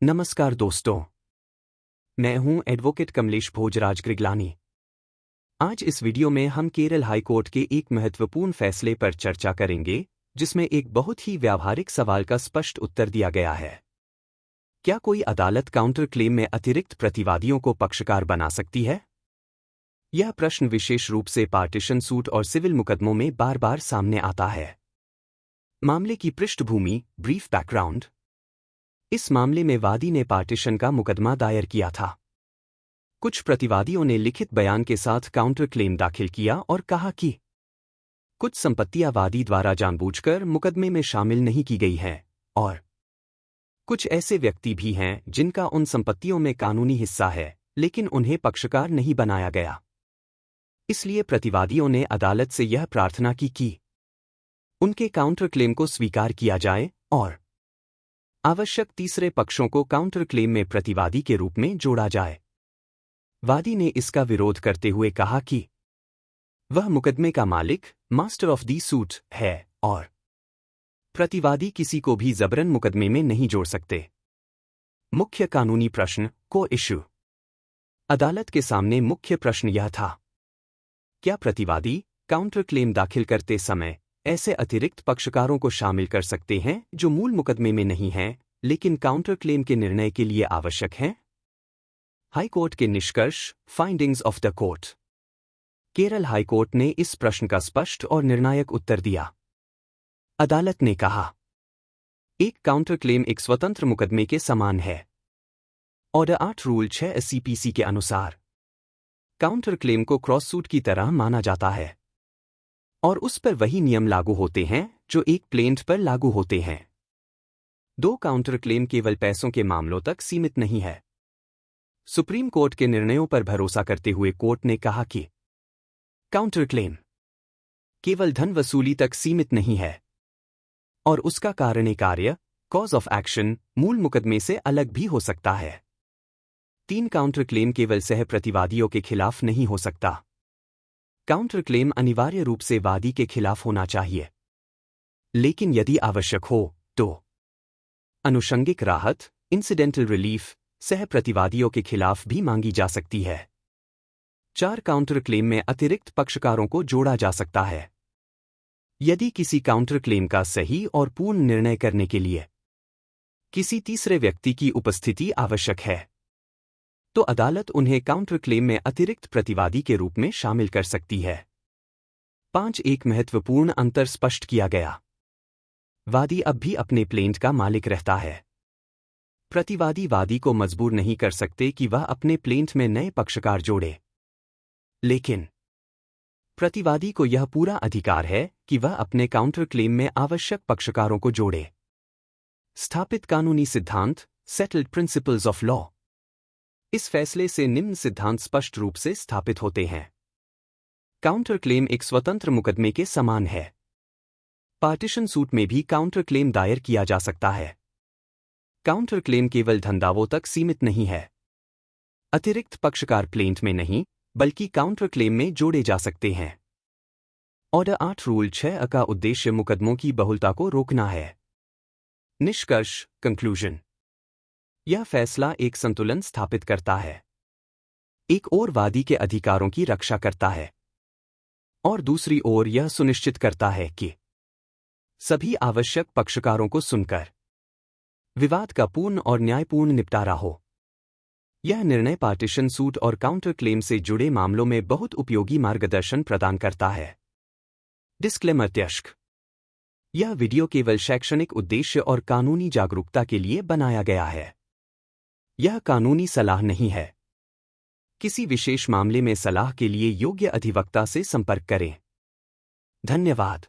नमस्कार दोस्तों, मैं हूं एडवोकेट कमलेश भोजराज ग्रिगलानी। आज इस वीडियो में हम केरल हाई कोर्ट के एक महत्वपूर्ण फैसले पर चर्चा करेंगे, जिसमें एक बहुत ही व्यावहारिक सवाल का स्पष्ट उत्तर दिया गया है। क्या कोई अदालत काउंटर क्लेम में अतिरिक्त प्रतिवादियों को पक्षकार बना सकती है? यह प्रश्न विशेष रूप से पार्टीशन सूट और सिविल मुकदमों में बार बार सामने आता है। मामले की पृष्ठभूमि, ब्रीफ बैकग्राउंड। इस मामले में वादी ने पार्टीशन का मुकदमा दायर किया था। कुछ प्रतिवादियों ने लिखित बयान के साथ काउंटर क्लेम दाखिल किया और कहा कि कुछ संपत्तियां वादी द्वारा जानबूझकर मुकदमे में शामिल नहीं की गई हैं, और कुछ ऐसे व्यक्ति भी हैं जिनका उन संपत्तियों में कानूनी हिस्सा है, लेकिन उन्हें पक्षकार नहीं बनाया गया। इसलिए प्रतिवादियों ने अदालत से यह प्रार्थना की कि उनके काउंटर क्लेम को स्वीकार किया जाए और आवश्यक तीसरे पक्षों को काउंटर क्लेम में प्रतिवादी के रूप में जोड़ा जाए। वादी ने इसका विरोध करते हुए कहा कि वह मुकदमे का मालिक, मास्टर ऑफ दी सूट, है और प्रतिवादी किसी को भी जबरन मुकदमे में नहीं जोड़ सकते। मुख्य कानूनी प्रश्न, को इश्यू। अदालत के सामने मुख्य प्रश्न यह था, क्या प्रतिवादी काउंटर क्लेम दाखिल करते समय ऐसे अतिरिक्त पक्षकारों को शामिल कर सकते हैं जो मूल मुकदमे में नहीं हैं, लेकिन काउंटर क्लेम के निर्णय के लिए आवश्यक हैं? हाई कोर्ट के निष्कर्ष, findings of the court. Kerala high court ने इस प्रश्न का स्पष्ट और निर्णायक उत्तर दिया। अदालत ने कहा, एक काउंटर क्लेम एक स्वतंत्र मुकदमे के समान है। ऑर्डर 8 रूल 6 सीपीसी के अनुसार काउंटर क्लेम को क्रॉस सूट की तरह माना जाता है और उस पर वही नियम लागू होते हैं जो एक प्लेंट पर लागू होते हैं। दो काउंटर क्लेम केवल पैसों के मामलों तक सीमित नहीं है। सुप्रीम कोर्ट के निर्णयों पर भरोसा करते हुए कोर्ट ने कहा कि काउंटर क्लेम केवल धन वसूली तक सीमित नहीं है और उसका कारण कार्य, कॉज ऑफ एक्शन, मूल मुकदमे से अलग भी हो सकता है। 3 काउंटर क्लेम केवल सह प्रतिवादियों के खिलाफ नहीं हो सकता। काउंटर क्लेम अनिवार्य रूप से वादी के खिलाफ होना चाहिए, लेकिन यदि आवश्यक हो तो अनुषंगिक राहत, इंसिडेंटल रिलीफ, सह प्रतिवादियों के खिलाफ भी मांगी जा सकती है। 4 काउंटर क्लेम में अतिरिक्त पक्षकारों को जोड़ा जा सकता है। यदि किसी काउंटर क्लेम का सही और पूर्ण निर्णय करने के लिए किसी तीसरे व्यक्ति की उपस्थिति आवश्यक है, तो अदालत उन्हें काउंटर क्लेम में अतिरिक्त प्रतिवादी के रूप में शामिल कर सकती है। 5 एक महत्वपूर्ण अंतर स्पष्ट किया गया। वादी अब भी अपने प्लेंट का मालिक रहता है। प्रतिवादी वादी को मजबूर नहीं कर सकते कि वह अपने प्लेंट में नए पक्षकार जोड़े, लेकिन प्रतिवादी को यह पूरा अधिकार है कि वह अपने काउंटर क्लेम में आवश्यक पक्षकारों को जोड़े। स्थापित कानूनी सिद्धांत, सेटल्ड प्रिंसिपल्स ऑफ लॉ। इस फैसले से निम्न सिद्धांत स्पष्ट रूप से स्थापित होते हैं। काउंटर क्लेम एक स्वतंत्र मुकदमे के समान है। पार्टीशन सूट में भी काउंटर क्लेम दायर किया जा सकता है। काउंटर क्लेम केवल धनदावों तक सीमित नहीं है। अतिरिक्त पक्षकार प्लेंट में नहीं, बल्कि काउंटर क्लेम में जोड़े जा सकते हैं। ऑर्डर 8 रूल 6 का उद्देश्य मुकदमों की बहुलता को रोकना है। निष्कर्ष, कंक्लूजन। यह फैसला एक संतुलन स्थापित करता है। एक ओर वादी के अधिकारों की रक्षा करता है और दूसरी ओर यह सुनिश्चित करता है कि सभी आवश्यक पक्षकारों को सुनकर विवाद का पूर्ण और न्यायपूर्ण निपटारा हो। यह निर्णय पार्टीशन सूट और काउंटर क्लेम से जुड़े मामलों में बहुत उपयोगी मार्गदर्शन प्रदान करता है। डिस्क्लेमर त्यष्क। यह वीडियो केवल शैक्षणिक उद्देश्य और कानूनी जागरूकता के लिए बनाया गया है। यह कानूनी सलाह नहीं है। किसी विशेष मामले में सलाह के लिए योग्य अधिवक्ता से संपर्क करें। धन्यवाद।